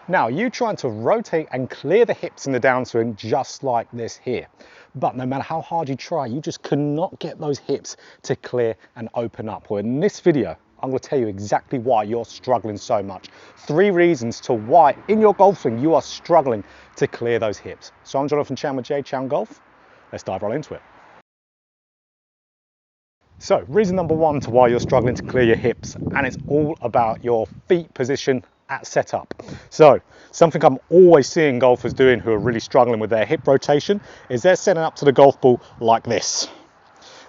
Now, you trying to rotate and clear the hips in the downswing just like this here. But no matter how hard you try, you just cannot get those hips to clear and open up. Well, in this video, I'm going to tell you exactly why you're struggling so much. 3 reasons to why in your golf swing you are struggling to clear those hips. So I'm Jonathan Chan with J Chan Golf. Let's dive right into it. So reason number 1 to why you're struggling to clear your hips, and it's all about your feet position at setup. So something I'm always seeing golfers doing who are really struggling with their hip rotation is they're setting up to the golf ball like this,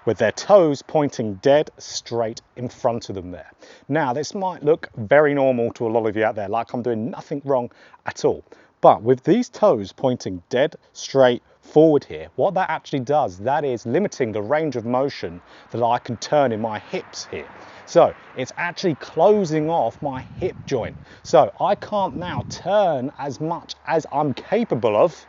with their toes pointing dead straight in front of them there. Now, this might look very normal to a lot of you out there, like I'm doing nothing wrong at all. But with these toes pointing dead straight forward here, what that actually does, that is limiting the range of motion that I can turn in my hips here. So it's actually closing off my hip joint. So I can't now turn as much as I'm capable of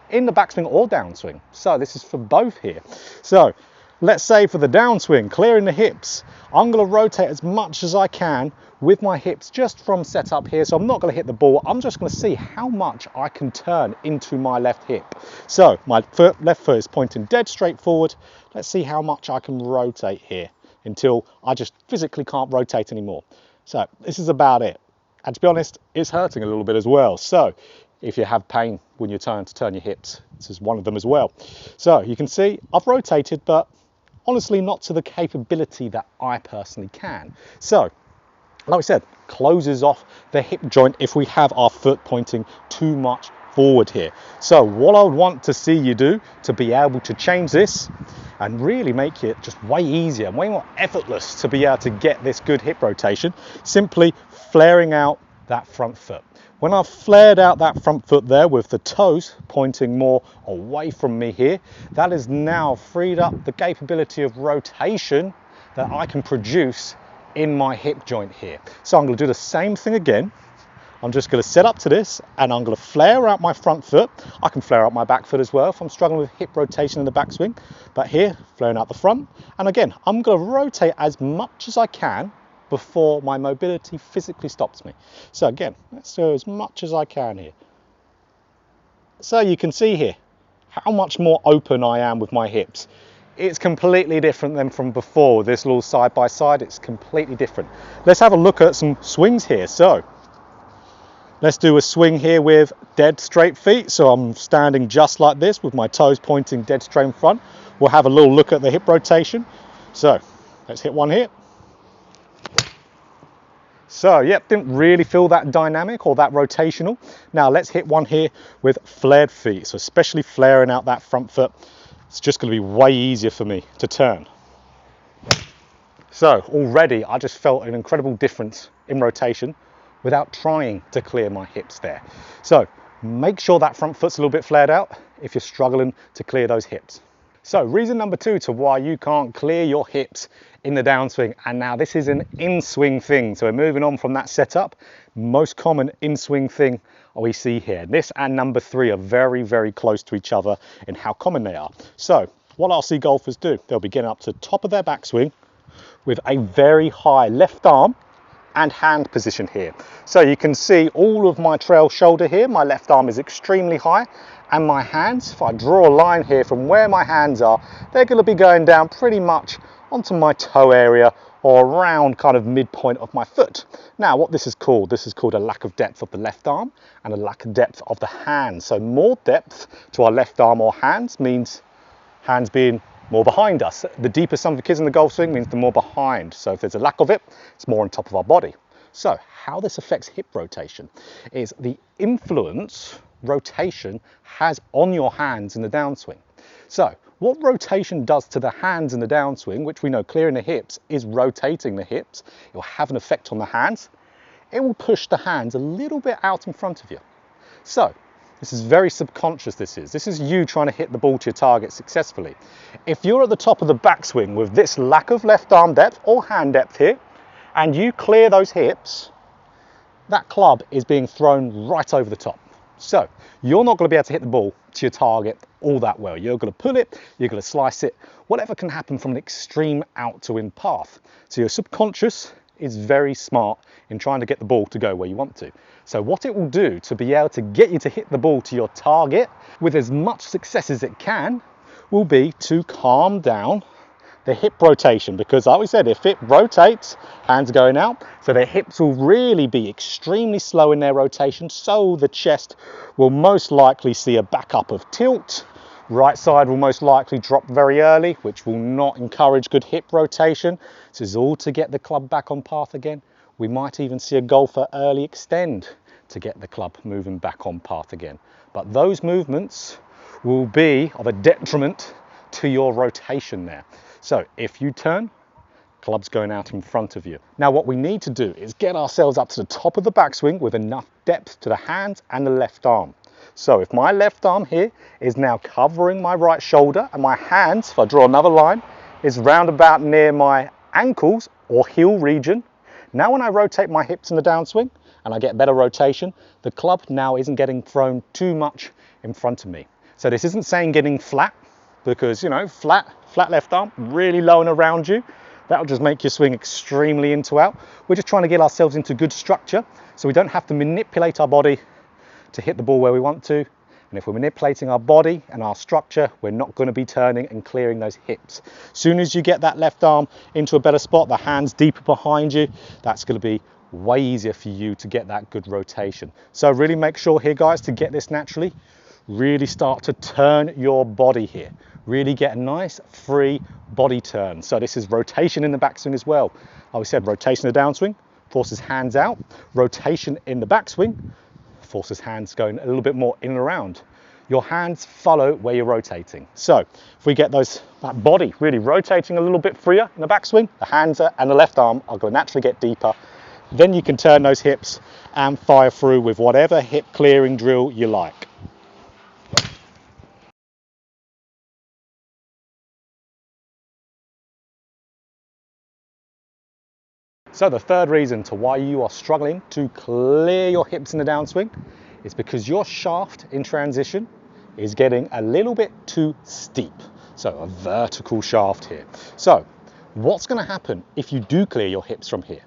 in the backswing or downswing. So this is for both here. So let's say for the downswing, clearing the hips, I'm going to rotate as much as I can with my hips just from setup here. So I'm not going to hit the ball. I'm just going to see how much I can turn into my left hip. So my left foot is pointing dead straight forward. Let's see how much I can rotate here until I just physically can't rotate anymore. So this is about it. And to be honest, it's hurting a little bit as well. So if you have pain when you're trying to turn your hips, this is one of them as well. So you can see I've rotated, but honestly not to the capability that I personally can. So like I said, closes off the hip joint if we have our foot pointing too much forward here. So what I would want to see you do to be able to change this and really make it just way easier, way more effortless to be able to get this good hip rotation, simply flaring out that front foot. When I've flared out that front foot there with the toes pointing more away from me here, that has now freed up the capability of rotation that I can produce in my hip joint here. So I'm going to do the same thing again. I'm just going to set up to this and I'm going to flare out my front foot. I can flare out my back foot as well if I'm struggling with hip rotation in the backswing. But here, flaring out the front. And again, I'm going to rotate as much as I can before my mobility physically stops me. So again, let's do as much as I can here. So you can see here how much more open I am with my hips. It's completely different than from before. This little side by side, it's completely different. Let's have a look at some swings here. So let's do a swing here with dead straight feet. So I'm standing just like this with my toes pointing dead straight in front. We'll have a little look at the hip rotation. So let's hit one here. So yep, didn't really feel that dynamic or that rotational. Now let's hit one here with flared feet. So especially flaring out that front foot, it's just going to be way easier for me to turn. So already I just felt an incredible difference in rotation without trying to clear my hips there. So make sure that front foot's a little bit flared out if you're struggling to clear those hips. So reason number 2 to why you can't clear your hips in the downswing, and now this is an in-swing thing. So we're moving on from that setup. Most common in-swing thing we see here. This and number 3 are very, very close to each other in how common they are. So what I'll see golfers do, they'll be getting up to the top of their backswing with a very high left arm and hand position here. So you can see all of my trail shoulder here, my left arm is extremely high, and my hands, if I draw a line here from where my hands are, they're going to be going down pretty much onto my toe area or around kind of midpoint of my foot. Now what this is called a lack of depth of the left arm and a lack of depth of the hand. So more depth to our left arm or hands means hands being more behind us. The deeper some of the kids in the golf swing means the more behind. So if there's a lack of it, it's more on top of our body. So how this affects hip rotation is the influence rotation has on your hands in the downswing. So what rotation does to the hands in the downswing, which we know clearing the hips is rotating the hips, it will have an effect on the hands. It will push the hands a little bit out in front of you. So this is very subconscious. This is you trying to hit the ball to your target successfully. If you're at the top of the backswing with this lack of left arm depth or hand depth here, and you clear those hips, that club is being thrown right over the top. So you're not going to be able to hit the ball to your target all that well. You're going to pull it, you're going to slice it, whatever can happen from an extreme out to in path. So your subconscious is very smart in trying to get the ball to go where you want to. So what it will do to be able to get you to hit the ball to your target with as much success as it can will be to calm down the hip rotation, because like we said, if it rotates, hands going out, so the hips will really be extremely slow in their rotation, so the chest will most likely see a backup of tilt. Right side will most likely drop very early, which will not encourage good hip rotation. This is all to get the club back on path again. We might even see a golfer early extend to get the club moving back on path again. But those movements will be of a detriment to your rotation there. So if you turn, club's going out in front of you. Now what we need to do is get ourselves up to the top of the backswing with enough depth to the hands and the left arm. So if my left arm here is now covering my right shoulder, and my hands, if I draw another line, is round about near my ankles or heel region. Now when I rotate my hips in the downswing and I get better rotation, the club now isn't getting thrown too much in front of me. So this isn't saying getting flat, because, you know, flat left arm, really low and around you, that'll just make your swing extremely into out. We're just trying to get ourselves into good structure so we don't have to manipulate our body to hit the ball where we want to. And if we're manipulating our body and our structure, we're not going to be turning and clearing those hips. As soon as you get that left arm into a better spot, the hands deeper behind you, that's going to be way easier for you to get that good rotation. So really make sure here, guys, to get this naturally, really start to turn your body here. Really get a nice free body turn. So this is rotation in the backswing as well. Like we said, rotation in the downswing forces hands out. Rotation in the backswing forces hands going a little bit more in and around. Your hands follow where you're rotating. So if we get that body really rotating a little bit freer in the backswing, the hands and the left arm are going to naturally get deeper. Then you can turn those hips and fire through with whatever hip clearing drill you like. So the third reason to why you are struggling to clear your hips in the downswing is because your shaft in transition is getting a little bit too steep. So a vertical shaft here. So what's going to happen if you do clear your hips from here?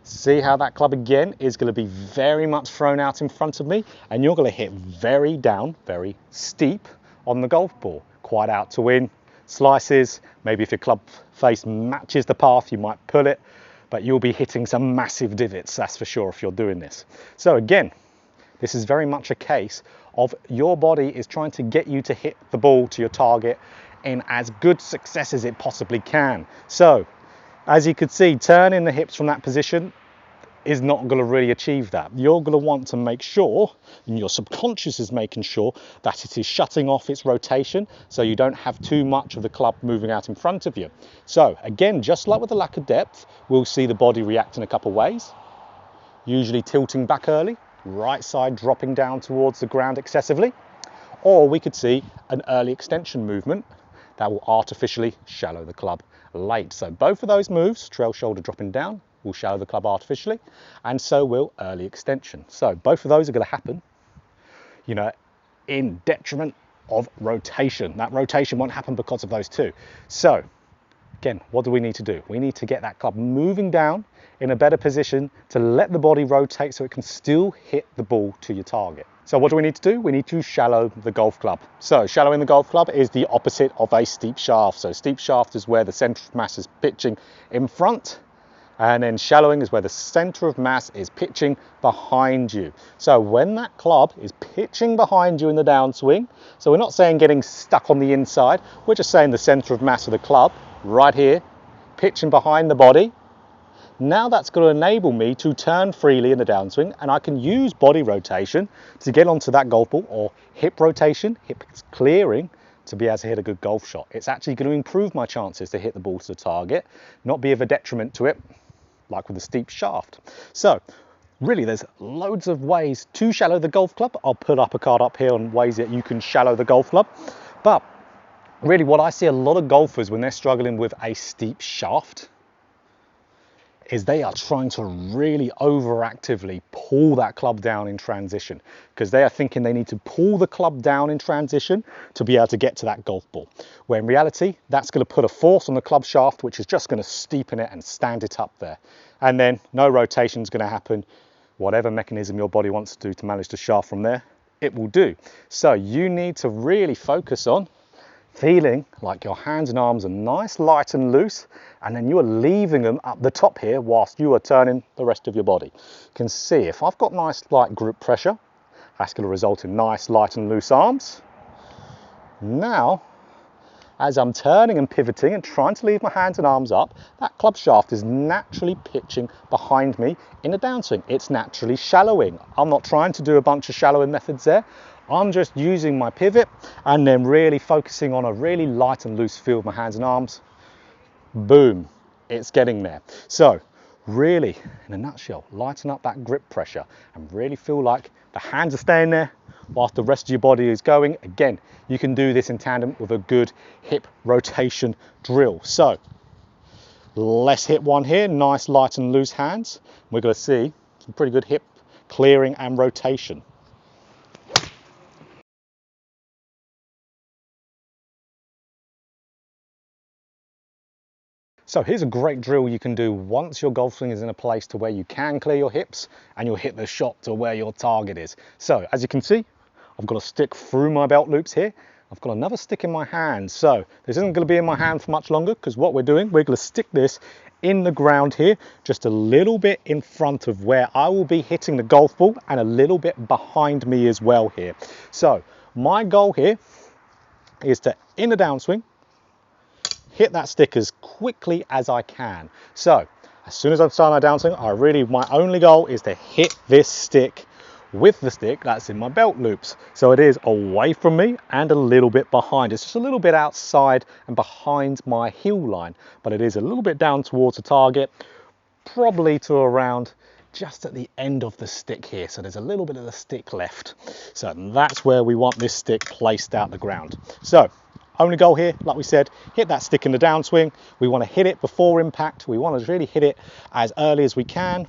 See how that club again is going to be very much thrown out in front of me, and you're going to hit very down, very steep on the golf ball, quite out to win. Slices, maybe if your club face matches the path, you might pull it, but you'll be hitting some massive divots, that's for sure, if you're doing this. So again, this is very much a case of your body is trying to get you to hit the ball to your target in as good success as it possibly can. So as you could see, turning the hips from that position is not going to really achieve that. You're going to want to make sure, and your subconscious is making sure, that it is shutting off its rotation so you don't have too much of the club moving out in front of you. So again, just like with the lack of depth, we'll see the body react in a couple of ways. Usually tilting back early, right side dropping down towards the ground excessively, or we could see an early extension movement that will artificially shallow the club late. So both of those moves, trail shoulder dropping down, will shallow the club artificially, and so will early extension. So both of those are going to happen, you know, in detriment of rotation. That rotation won't happen because of those two. So again, what do we need to do? We need to get that club moving down in a better position to let the body rotate so it can still hit the ball to your target. So what do we need to do? We need to shallow the golf club. So shallowing the golf club is the opposite of a steep shaft. So steep shaft is where the center of mass is pitching in front, and then shallowing is where the center of mass is pitching behind you. So when that club is pitching behind you in the downswing, so we're not saying getting stuck on the inside, we're just saying the center of mass of the club right here, pitching behind the body. Now that's going to enable me to turn freely in the downswing, and I can use body rotation to get onto that golf ball, or hip rotation, hip clearing, to be able to hit a good golf shot. It's actually going to improve my chances to hit the ball to the target, not be of a detriment to it, like with the steep shaft. So really there's loads of ways to shallow the golf club. I'll put up a card up here on ways that you can shallow the golf club. But really what I see a lot of golfers when they're struggling with a steep shaft is they are trying to really overactively pull that club down in transition, because they are thinking they need to pull the club down in transition to be able to get to that golf ball, where in reality that's going to put a force on the club shaft which is just going to steepen it and stand it up there, and then no rotation is going to happen. Whatever mechanism your body wants to do to manage the shaft from there, it will do. So you need to really focus on feeling like your hands and arms are nice, light and loose, and then you are leaving them up the top here whilst you are turning the rest of your body. You can see if I've got nice light grip pressure, that's going to result in nice, light and loose arms. Now, as I'm turning and pivoting and trying to leave my hands and arms up, that club shaft is naturally pitching behind me in a downswing. It's naturally shallowing. I'm not trying to do a bunch of shallowing methods there. I'm just using my pivot and then really focusing on a really light and loose feel of my hands and arms. Boom, it's getting there. So really, in a nutshell, lighten up that grip pressure and really feel like the hands are staying there whilst the rest of your body is going. Again, you can do this in tandem with a good hip rotation drill. So let's hit one here, nice light and loose hands. We're going to see some pretty good hip clearing and rotation. So here's a great drill you can do once your golf swing is in a place to where you can clear your hips and you'll hit the shot to where your target is. So as you can see, I've got a stick through my belt loops here. I've got another stick in my hand. So this isn't going to be in my hand for much longer, because what we're doing, we're going to stick this in the ground here, just a little bit in front of where I will be hitting the golf ball and a little bit behind me as well here. So my goal here is to, in the downswing, hit that stick as quickly as I can. So as soon as I'm starting my downswing, my only goal is to hit this stick with the stick that's in my belt loops. So it is away from me and a little bit behind. It's just a little bit outside and behind my heel line, but it is a little bit down towards the target, probably to around just at the end of the stick here. So there's a little bit of the stick left. So that's where we want this stick placed out the ground. So only goal here, like we said, hit that stick in the downswing. We want to hit it before impact. We want to really hit it as early as we can.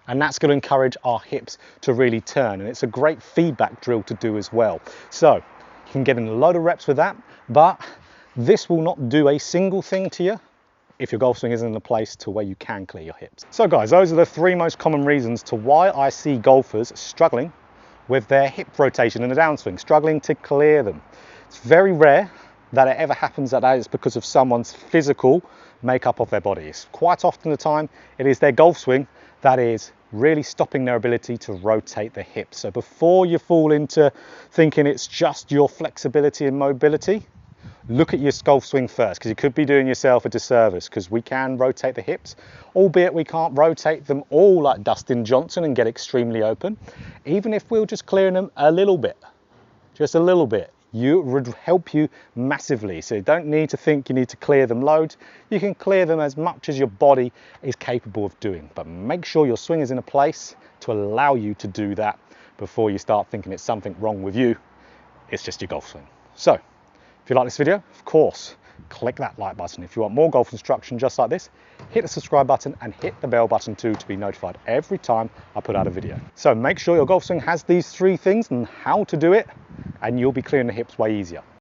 And that's going to encourage our hips to really turn. And it's a great feedback drill to do as well. So you can get in a load of reps with that, but this will not do a single thing to you if your golf swing isn't in a place to where you can clear your hips. So guys, those are the three most common reasons to why I see golfers struggling with their hip rotation in the downswing, struggling to clear them. It's very rare that it ever happens that is because of someone's physical makeup of their bodies. Quite often the time, it is their golf swing that is really stopping their ability to rotate the hips. So before you fall into thinking it's just your flexibility and mobility, look at your golf swing first, because you could be doing yourself a disservice, because we can rotate the hips, albeit we can't rotate them all like Dustin Johnson and get extremely open. Even if we're just clearing them a little bit, just a little bit, you would help you massively. So you don't need to think you need to clear them loads. You can clear them as much as your body is capable of doing, but make sure your swing is in a place to allow you to do that before you start thinking it's something wrong with you. It's just your golf swing. So if you like this video, of course, click that like button. If you want more golf instruction just like this, hit the subscribe button and hit the bell button too to be notified every time I put out a video. So make sure your golf swing has these three things and how to do it, and you'll be clearing the hips way easier.